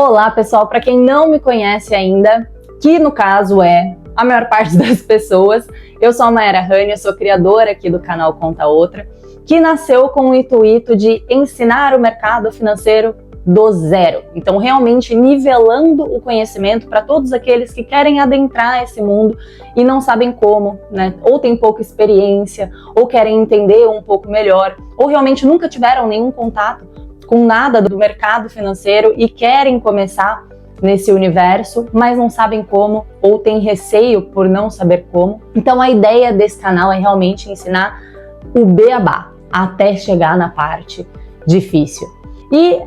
Olá pessoal, para quem não me conhece ainda, que no caso é a maior parte das pessoas, eu sou a Mayara Rani, eu sou criadora aqui do canal Conta Outra, que nasceu com o intuito de ensinar o mercado financeiro do zero. Então realmente nivelando o conhecimento para todos aqueles que querem adentrar esse mundo e não sabem como, né? Ou tem pouca experiência, ou querem entender um pouco melhor, ou realmente nunca tiveram nenhum contato com nada do mercado financeiro e querem começar nesse universo, mas não sabem como ou têm receio por não saber como. Então a ideia desse canal é realmente ensinar o beabá até chegar na parte difícil. E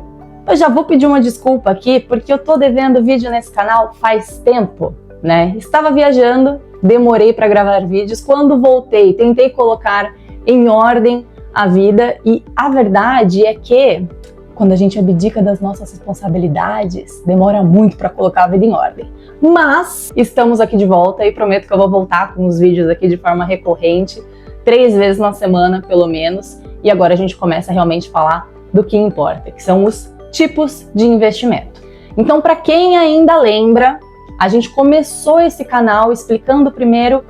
eu já vou pedir uma desculpa aqui porque eu tô devendo vídeo nesse canal faz tempo, né? Estava viajando, demorei para gravar vídeos, quando voltei tentei colocar em ordem a vida e a verdade é que quando a gente abdica das nossas responsabilidades, demora muito para colocar a vida em ordem. Mas estamos aqui de volta e prometo que eu vou voltar com os vídeos aqui de forma recorrente, 3 vezes na semana pelo menos. E agora a gente começa realmente a falar do que importa, que são os tipos de investimento. Então, para quem ainda lembra, a gente começou esse canal explicando primeiro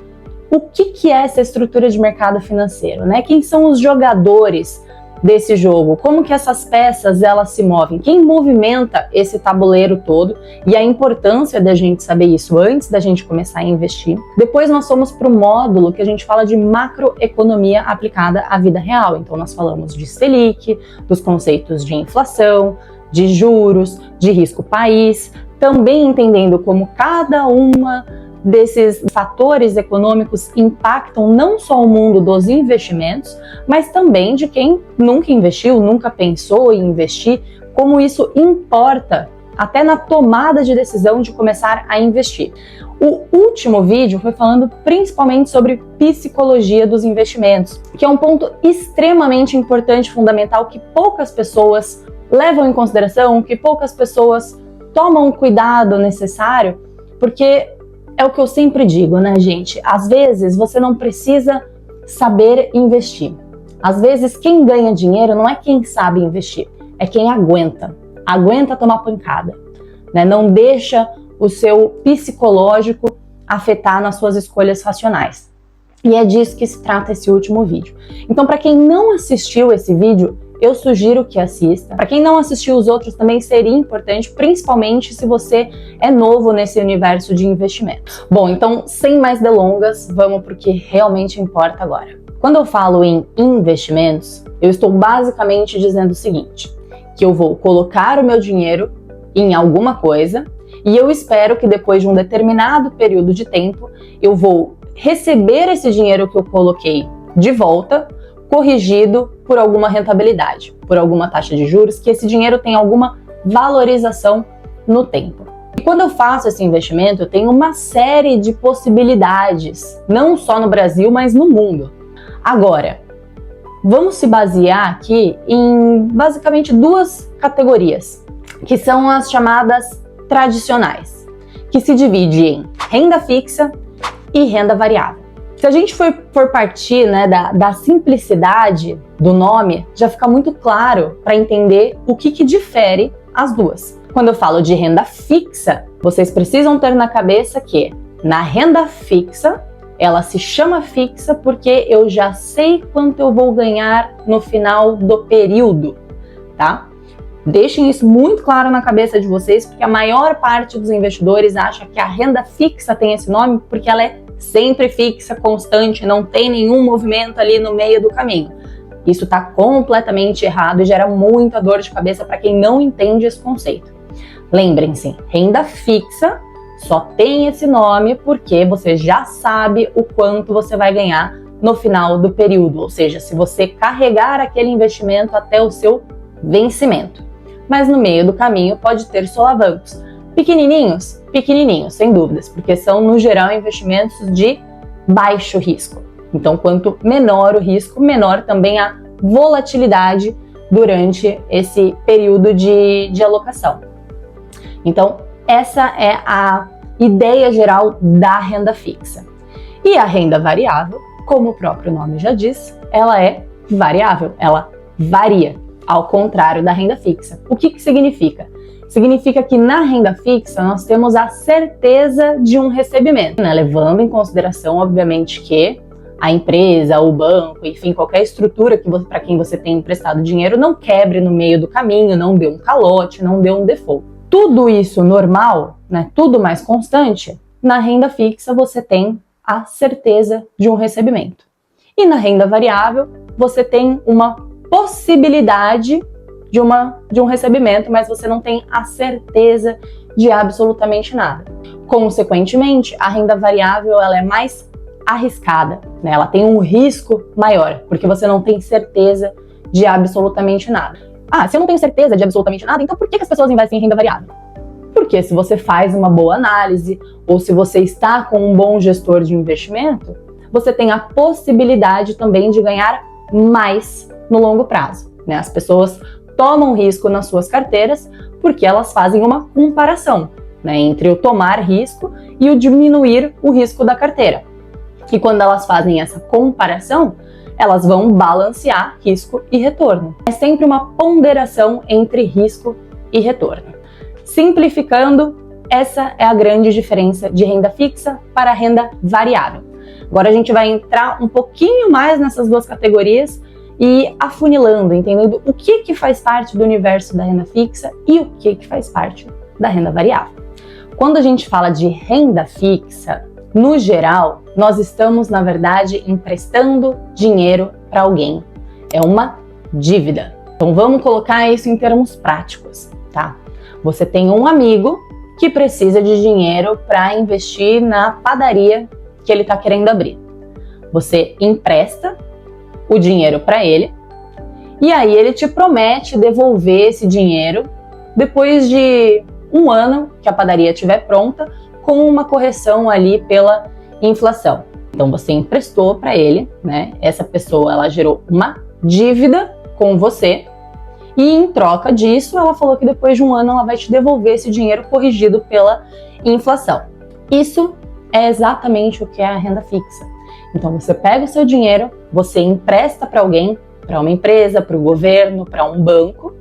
o que é essa estrutura de mercado financeiro, né? Quem são os jogadores desse jogo, como que essas peças elas se movem, quem movimenta esse tabuleiro todo e a importância da gente saber isso antes da gente começar a investir. Depois nós fomos para o módulo que a gente fala de macroeconomia aplicada à vida real, então nós falamos de Selic, dos conceitos de inflação, de juros, de risco país, também entendendo como cada uma desses fatores econômicos impactam não só o mundo dos investimentos, mas também de quem nunca investiu, nunca pensou em investir, como isso importa até na tomada de decisão de começar a investir. O último vídeo foi falando principalmente sobre psicologia dos investimentos, que é um ponto extremamente importante, fundamental, que poucas pessoas levam em consideração, que poucas pessoas tomam o cuidado necessário, porque é o que eu sempre digo, né, gente? Às vezes você não precisa saber investir. Às vezes quem ganha dinheiro não é quem sabe investir, é quem aguenta. Aguenta tomar pancada, né? Não deixa o seu psicológico afetar nas suas escolhas racionais. E é disso que se trata esse último vídeo. Então, para quem não assistiu esse vídeo, eu sugiro que assista. Para quem não assistiu os outros também seria importante, principalmente se você é novo nesse universo de investimento. Bom, então sem mais delongas, vamos para o que realmente importa agora. Quando eu falo em investimentos, eu estou basicamente dizendo o seguinte, que eu vou colocar o meu dinheiro em alguma coisa e eu espero que depois de um determinado período de tempo, eu vou receber esse dinheiro que eu coloquei de volta, corrigido por alguma rentabilidade, por alguma taxa de juros, que esse dinheiro tem alguma valorização no tempo. E quando eu faço esse investimento, eu tenho uma série de possibilidades, não só no Brasil, mas no mundo. Agora, vamos se basear aqui em basicamente 2 categorias, que são as chamadas tradicionais, que se divide em renda fixa e renda variável. Se a gente for partir, né, da simplicidade do nome, já fica muito claro para entender o que difere as duas. Quando eu falo de renda fixa, vocês precisam ter na cabeça que na renda fixa, ela se chama fixa porque eu já sei quanto eu vou ganhar no final do período, tá? Deixem isso muito claro na cabeça de vocês, porque a maior parte dos investidores acha que a renda fixa tem esse nome porque ela é sempre fixa, constante, não tem nenhum movimento ali no meio do caminho. Isso está completamente errado e gera muita dor de cabeça para quem não entende esse conceito. Lembrem-se, renda fixa só tem esse nome porque você já sabe o quanto você vai ganhar no final do período, ou seja, se você carregar aquele investimento até o seu vencimento. Mas no meio do caminho pode ter solavancos. Pequenininhos? Pequenininhos, sem dúvidas, porque são, no geral, investimentos de baixo risco. Então, quanto menor o risco, menor também a volatilidade durante esse período de alocação. Então, essa é a ideia geral da renda fixa. E a renda variável, como o próprio nome já diz, ela é variável, ela varia, ao contrário da renda fixa. O que significa? significa que na renda fixa nós temos a certeza de um recebimento, né? Levando em consideração, obviamente, que a empresa, o banco, enfim, qualquer estrutura para quem você tem emprestado dinheiro não quebre no meio do caminho, não dê um calote, não dê um default. Tudo isso normal, né? Tudo mais constante, na renda fixa você tem a certeza de um recebimento. E na renda variável você tem uma possibilidade de um recebimento, mas você não tem a certeza de absolutamente nada. Consequentemente, a renda variável ela é mais arriscada, né? Ela tem um risco maior, porque você não tem certeza de absolutamente nada. Ah, se eu não tenho certeza de absolutamente nada, então por que as pessoas investem em renda variável? Porque se você faz uma boa análise, ou se você está com um bom gestor de investimento, você tem a possibilidade também de ganhar mais no longo prazo, né? As pessoas tomam risco nas suas carteiras porque elas fazem uma comparação, né, entre o tomar risco e o diminuir o risco da carteira. E quando elas fazem essa comparação, elas vão balancear risco e retorno. É sempre uma ponderação entre risco e retorno. Simplificando, essa é a grande diferença de renda fixa para renda variável. Agora a gente vai entrar um pouquinho mais nessas duas categorias e afunilando, entendendo o que faz parte do universo da renda fixa e o que faz parte da renda variável. Quando a gente fala de renda fixa, no geral, nós estamos, na verdade, emprestando dinheiro para alguém. É uma dívida. Então vamos colocar isso em termos práticos, tá? Você tem um amigo que precisa de dinheiro para investir na padaria que ele está querendo abrir. Você empresta o dinheiro para ele e aí ele te promete devolver esse dinheiro depois de um ano que a padaria estiver pronta, com uma correção ali pela inflação. Então você emprestou para ele, né? Essa pessoa ela gerou uma dívida com você e em troca disso ela falou que depois de um ano ela vai te devolver esse dinheiro corrigido pela inflação. Isso é exatamente o que é a renda fixa. Então você pega o seu dinheiro, você empresta para alguém, para uma empresa, para o governo, para um banco,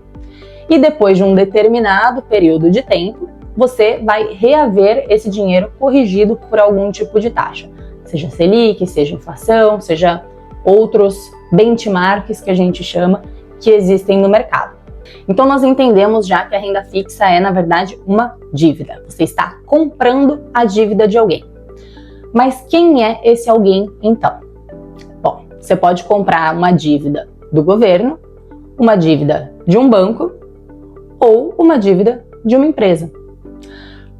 e depois de um determinado período de tempo, você vai reaver esse dinheiro corrigido por algum tipo de taxa. Seja Selic, seja inflação, seja outros benchmarks que a gente chama que existem no mercado. Então nós entendemos já que a renda fixa é, na verdade, uma dívida. Você está comprando a dívida de alguém. Mas quem é esse alguém, então? Bom, você pode comprar uma dívida do governo, uma dívida de um banco ou uma dívida de uma empresa.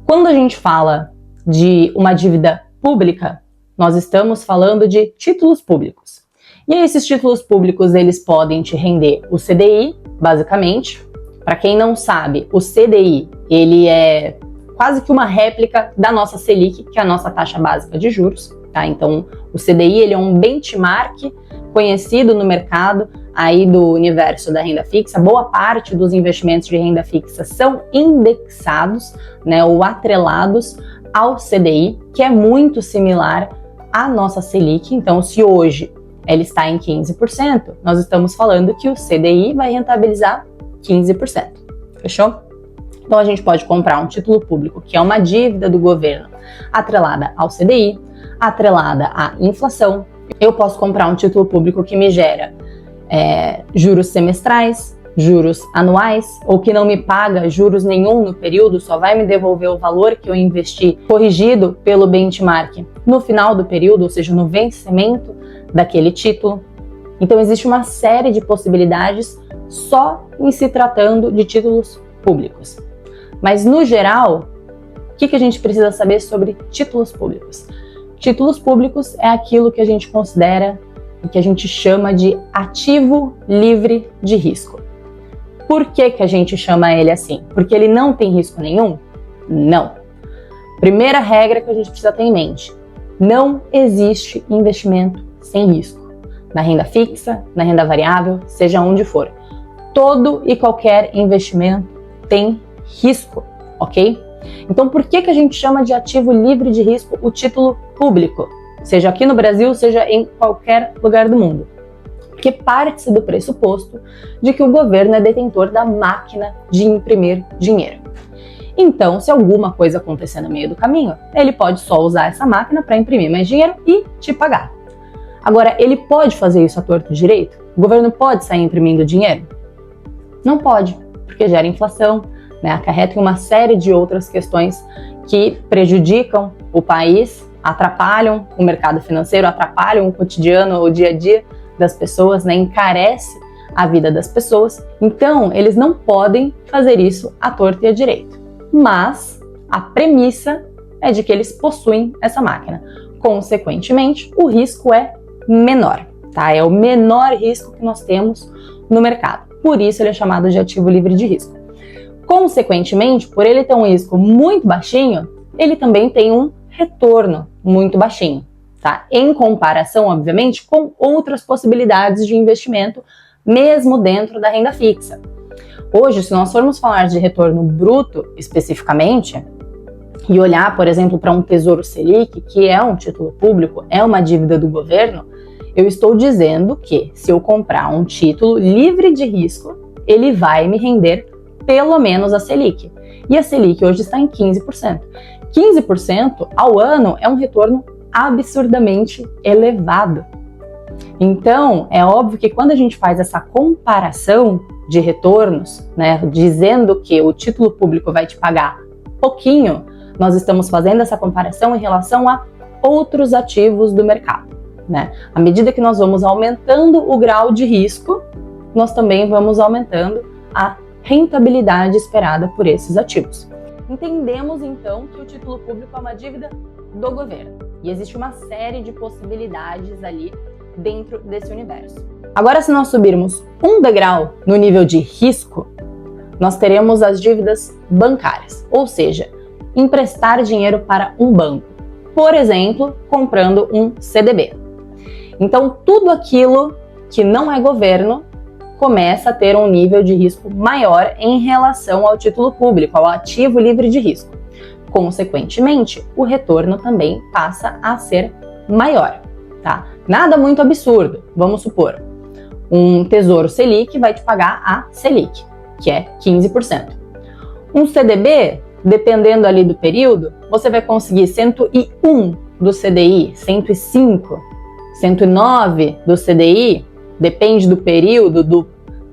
Quando a gente fala de uma dívida pública, nós estamos falando de títulos públicos. E esses títulos públicos, eles podem te render o CDI, basicamente. Para quem não sabe, o CDI, ele é quase que uma réplica da nossa Selic, que é a nossa taxa básica de juros, tá? Então, o CDI, ele é um benchmark conhecido no mercado aí do universo da renda fixa. Boa parte dos investimentos de renda fixa são indexados, né, ou atrelados ao CDI, que é muito similar à nossa Selic. Então, se hoje ela está em 15%, nós estamos falando que o CDI vai rentabilizar 15%. Fechou? Então, a gente pode comprar um título público, que é uma dívida do governo, atrelada ao CDI, atrelada à inflação. Eu posso comprar um título público que me gera juros semestrais, juros anuais, ou que não me paga juros nenhum no período, só vai me devolver o valor que eu investi corrigido pelo benchmark no final do período, ou seja, no vencimento daquele título. Então existe uma série de possibilidades só em se tratando de títulos públicos. Mas no geral, o que a gente precisa saber sobre títulos públicos? Títulos públicos é aquilo que a gente considera e que a gente chama de ativo livre de risco. Por que a gente chama ele assim? Porque ele não tem risco nenhum? Não. Primeira regra que a gente precisa ter em mente: não existe investimento sem risco. Na renda fixa, na renda variável, seja onde for. Todo e qualquer investimento tem risco, ok? Então por que a gente chama de ativo livre de risco o título público? Seja aqui no Brasil, seja em qualquer lugar do mundo. Porque parte-se do pressuposto de que o governo é detentor da máquina de imprimir dinheiro. Então, se alguma coisa acontecer no meio do caminho, ele pode só usar essa máquina para imprimir mais dinheiro e te pagar. Agora, ele pode fazer isso à torto e direito? O governo pode sair imprimindo dinheiro? Não pode, porque gera inflação, né? Acarreta em uma série de outras questões que prejudicam o país, atrapalham o mercado financeiro, atrapalham o cotidiano, o dia a dia das pessoas, né? Encarece a vida das pessoas. Então, eles não podem fazer isso à torto e à direito. Mas a premissa é de que eles possuem essa máquina. Consequentemente, o risco é menor, tá? É o menor risco que nós temos no mercado. Por isso ele é chamado de ativo livre de risco. Consequentemente, por ele ter um risco muito baixinho, ele também tem um retorno muito baixinho, tá? Em comparação, obviamente, com outras possibilidades de investimento, mesmo dentro da renda fixa. Hoje, se nós formos falar de retorno bruto especificamente, e olhar, por exemplo, para um Tesouro Selic, que é um título público, é uma dívida do governo, eu estou dizendo que se eu comprar um título livre de risco, ele vai me render pelo menos a Selic. E a Selic hoje está em 15%. 15% ao ano é um retorno absurdamente elevado. Então, é óbvio que quando a gente faz essa comparação de retornos, né, dizendo que o título público vai te pagar pouquinho, nós estamos fazendo essa comparação em relação a outros ativos do mercado, né? À medida que nós vamos aumentando o grau de risco, nós também vamos aumentando a rentabilidade esperada por esses ativos. Entendemos então que o título público é uma dívida do governo e existe uma série de possibilidades ali dentro desse universo. Agora, se nós subirmos um degrau no nível de risco, nós teremos as dívidas bancárias, ou seja, emprestar dinheiro para um banco, por exemplo, comprando um CDB. Então, tudo aquilo que não é governo começa a ter um nível de risco maior em relação ao título público, ao ativo livre de risco. Consequentemente, o retorno também passa a ser maior, tá? Nada muito absurdo. Vamos supor, um Tesouro Selic vai te pagar a Selic, que é 15%. Um CDB, dependendo ali do período, você vai conseguir 101 do CDI, 105, 109 do CDI, depende do período, do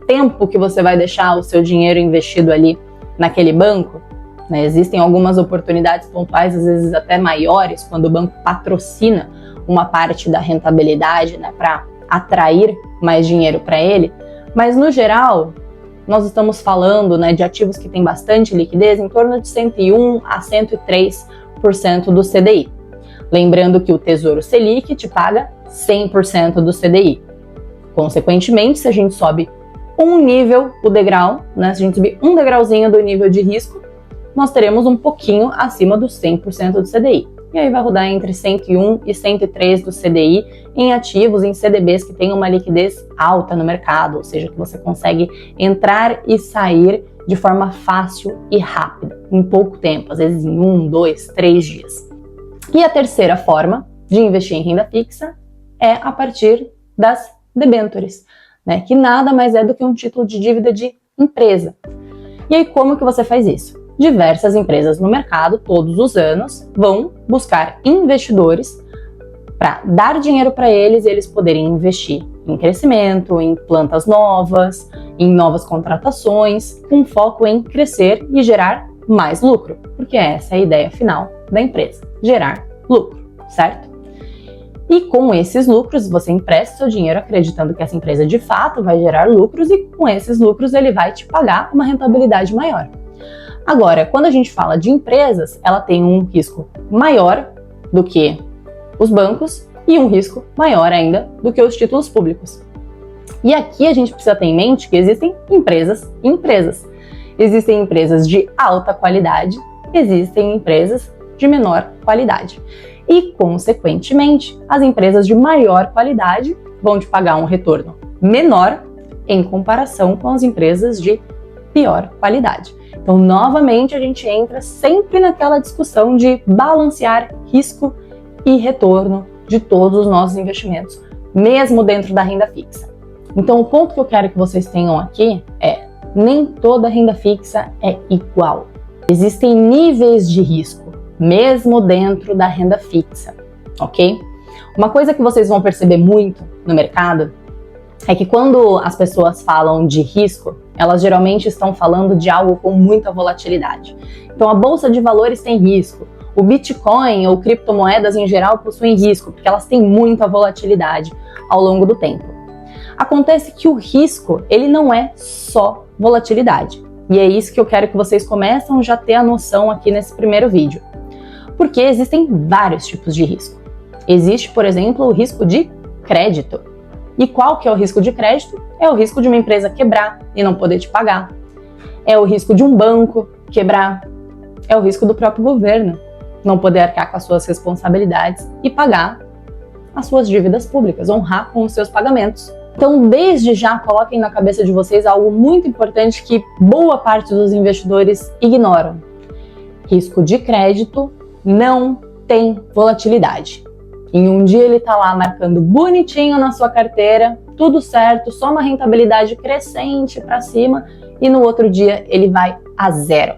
tempo que você vai deixar o seu dinheiro investido ali naquele banco, né? Existem algumas oportunidades pontuais, às vezes até maiores, quando o banco patrocina uma parte da rentabilidade, né, para atrair mais dinheiro para ele. Mas no geral, nós estamos falando, né, de ativos que têm bastante liquidez, em torno de 101 a 103% do CDI. Lembrando que o Tesouro Selic te paga 100% do CDI. Consequentemente, se a gente sobe um nível, o degrau, né, se a gente subir um degrauzinho do nível de risco, nós teremos um pouquinho acima dos 100% do CDI. E aí vai rodar entre 101 e 103 do CDI em ativos, em CDBs que têm uma liquidez alta no mercado, ou seja, que você consegue entrar e sair de forma fácil e rápida, em pouco tempo, às vezes em 1, 2, 3 dias. E a terceira forma de investir em renda fixa é a partir das debêntures, né, que nada mais é do que um título de dívida de empresa. E aí como que você faz isso? Diversas empresas no mercado, todos os anos, vão buscar investidores para dar dinheiro para eles e eles poderem investir em crescimento, em plantas novas, em novas contratações, com foco em crescer e gerar mais lucro, porque essa é a ideia final da empresa, gerar lucro, certo? E com esses lucros, você empresta seu dinheiro acreditando que essa empresa de fato vai gerar lucros e com esses lucros ele vai te pagar uma rentabilidade maior. Agora, quando a gente fala de empresas, ela tem um risco maior do que os bancos e um risco maior ainda do que os títulos públicos. E aqui a gente precisa ter em mente que existem empresas e empresas. Existem empresas de alta qualidade, existem empresas de menor qualidade. E, consequentemente, as empresas de maior qualidade vão te pagar um retorno menor em comparação com as empresas de pior qualidade. Então, novamente, a gente entra sempre naquela discussão de balancear risco e retorno de todos os nossos investimentos, mesmo dentro da renda fixa. Então, o ponto que eu quero que vocês tenham aqui é: nem toda renda fixa é igual. Existem níveis de risco, mesmo dentro da renda fixa, ok? Uma coisa que vocês vão perceber muito no mercado é que quando as pessoas falam de risco, elas geralmente estão falando de algo com muita volatilidade. Então a bolsa de valores tem risco, o Bitcoin ou criptomoedas em geral possuem risco, porque elas têm muita volatilidade ao longo do tempo. Acontece que o risco, ele não é só volatilidade. E é isso que eu quero que vocês comecem já a ter a noção aqui nesse primeiro vídeo. Porque existem vários tipos de risco. Existe, por exemplo, o risco de crédito. E qual que é o risco de crédito? É o risco de uma empresa quebrar e não poder te pagar. É o risco de um banco quebrar. É o risco do próprio governo não poder arcar com as suas responsabilidades e pagar as suas dívidas públicas, honrar com os seus pagamentos. Então, desde já, coloquem na cabeça de vocês algo muito importante que boa parte dos investidores ignoram. Risco de crédito não tem volatilidade. Em um dia ele está lá marcando bonitinho na sua carteira, tudo certo, só uma rentabilidade crescente para cima, e no outro dia ele vai a zero.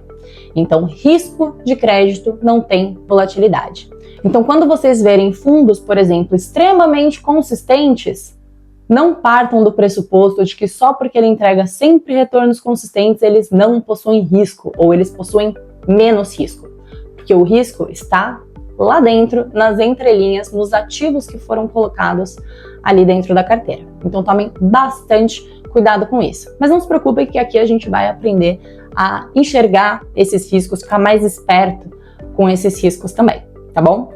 Então, risco de crédito não tem volatilidade. Então, quando vocês verem fundos, por exemplo, extremamente consistentes, não partam do pressuposto de que só porque ele entrega sempre retornos consistentes, eles não possuem risco, ou eles possuem menos risco. Porque o risco está lá dentro, nas entrelinhas, nos ativos que foram colocados ali dentro da carteira. Então tomem bastante cuidado com isso. Mas não se preocupem que aqui a gente vai aprender a enxergar esses riscos, ficar mais esperto com esses riscos também, tá bom?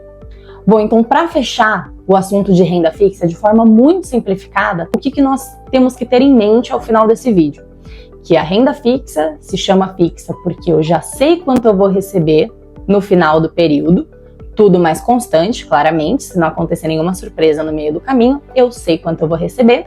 Bom, então para fechar o assunto de renda fixa de forma muito simplificada, o que nós temos que ter em mente ao final desse vídeo? Que a renda fixa se chama fixa porque eu já sei quanto eu vou receber no final do período, tudo mais constante, claramente, se não acontecer nenhuma surpresa no meio do caminho, eu sei quanto eu vou receber.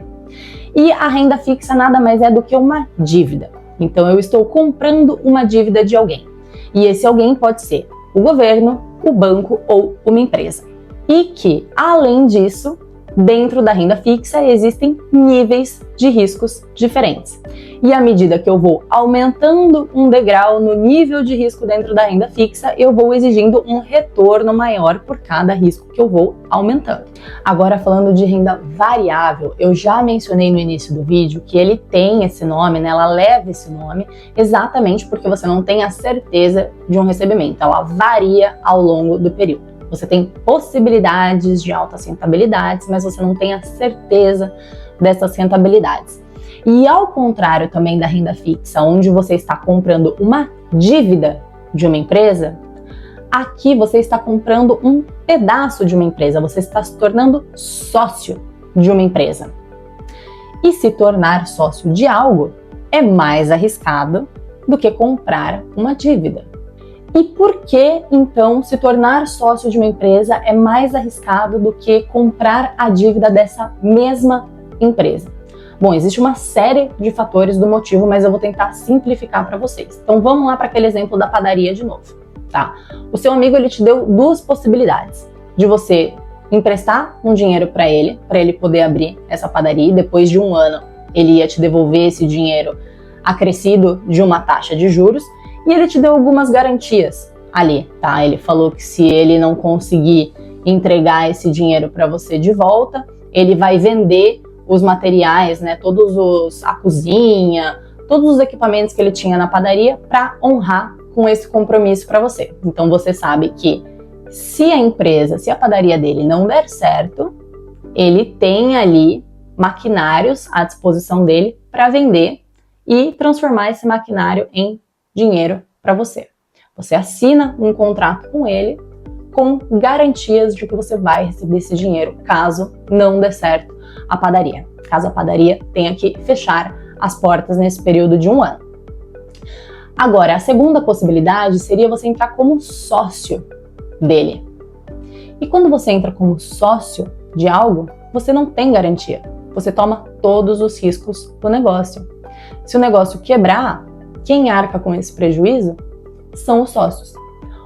E a renda fixa nada mais é do que uma dívida. Então eu estou comprando uma dívida de alguém. E esse alguém pode ser o governo, o banco ou uma empresa. E que, além disso, dentro da renda fixa existem níveis de riscos diferentes. E à medida que eu vou aumentando um degrau no nível de risco dentro da renda fixa, eu vou exigindo um retorno maior por cada risco que eu vou aumentando. Agora, falando de renda variável, eu já mencionei no início do vídeo que ele tem esse nome, né? Ela leva esse nome exatamente porque você não tem a certeza de um recebimento. Ela varia ao longo do período. Você tem possibilidades de altas rentabilidades, mas você não tem a certeza dessas rentabilidades. E ao contrário também da renda fixa, onde você está comprando uma dívida de uma empresa, aqui você está comprando um pedaço de uma empresa, você está se tornando sócio de uma empresa. E se tornar sócio de algo é mais arriscado do que comprar uma dívida. E por que, então, se tornar sócio de uma empresa é mais arriscado do que comprar a dívida dessa mesma empresa? Bom, existe uma série de fatores do motivo, mas eu vou tentar simplificar para vocês. Então vamos lá para aquele exemplo da padaria de novo, tá? O seu amigo ele te deu duas possibilidades de você emprestar um dinheiro para ele poder abrir essa padaria e depois de um ano ele ia te devolver esse dinheiro acrescido de uma taxa de juros. E ele te deu algumas garantias ali, tá? Ele falou que se ele não conseguir entregar esse dinheiro para você de volta, ele vai vender os materiais, né? A cozinha, todos os equipamentos que ele tinha na padaria para honrar com esse compromisso para você. Então você sabe que se a padaria dele não der certo, ele tem ali maquinários à disposição dele para vender e transformar esse maquinário em dinheiro para você. Você assina um contrato com ele com garantias de que você vai receber esse dinheiro caso não dê certo a padaria. Caso a padaria tenha que fechar as portas nesse período de um ano. Agora, a segunda possibilidade seria você entrar como sócio dele. E quando você entra como sócio de algo, você não tem garantia. Você toma todos os riscos do negócio. Se o negócio quebrar, quem arca com esse prejuízo são os sócios.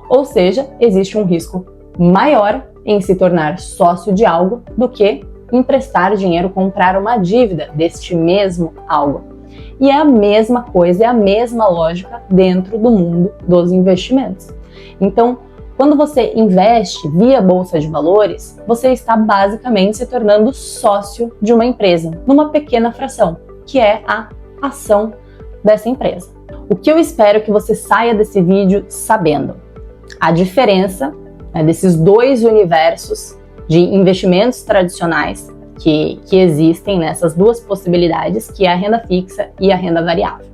Ou seja, existe um risco maior em se tornar sócio de algo do que emprestar dinheiro, comprar uma dívida deste mesmo algo. E é a mesma coisa, é a mesma lógica dentro do mundo dos investimentos. Então, quando você investe via Bolsa de Valores, você está basicamente se tornando sócio de uma empresa, numa pequena fração, que é a ação dessa empresa. O que eu espero que você saia desse vídeo sabendo? A diferença, né, desses dois universos de investimentos tradicionais que existem nessas duas possibilidades, que é a renda fixa e a renda variável.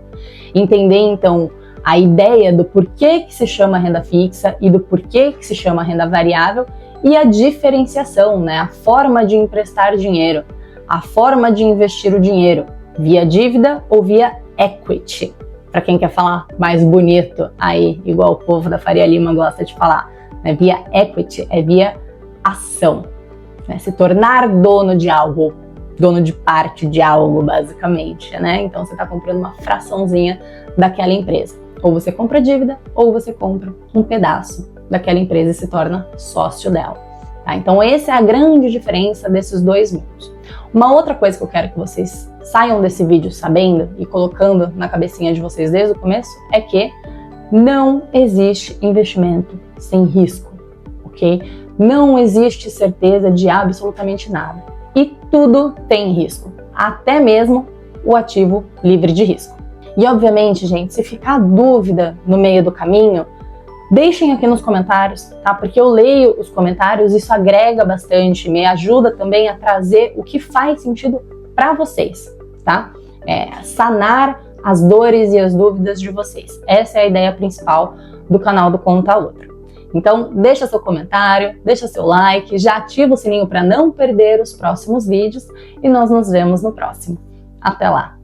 Entender, então, a ideia do porquê que se chama renda fixa e do porquê que se chama renda variável e a diferenciação, né, a forma de emprestar dinheiro, a forma de investir o dinheiro, via dívida ou via equity. Para quem quer falar mais bonito aí, igual o povo da Faria Lima gosta de falar, né, via equity é via ação. Se tornar dono de algo, dono de parte de algo, basicamente, né? Então você está comprando uma fraçãozinha daquela empresa. Ou você compra dívida, ou você compra um pedaço daquela empresa e se torna sócio dela. Tá? Então essa é a grande diferença desses dois mundos. Uma outra coisa que eu quero que vocês saiam desse vídeo sabendo e colocando na cabecinha de vocês desde o começo é que não existe investimento sem risco, ok? Não existe certeza de absolutamente nada. E tudo tem risco, até mesmo o ativo livre de risco. E obviamente, gente, se ficar dúvida no meio do caminho, deixem aqui nos comentários, tá? Porque eu leio os comentários, isso agrega bastante, me ajuda também a trazer o que faz sentido para vocês, tá? Sanar as dores e as dúvidas de vocês. Essa é a ideia principal do canal do Conta Outra. Então, deixa seu comentário, deixa seu like, já ativa o sininho para não perder os próximos vídeos e nós nos vemos no próximo. Até lá!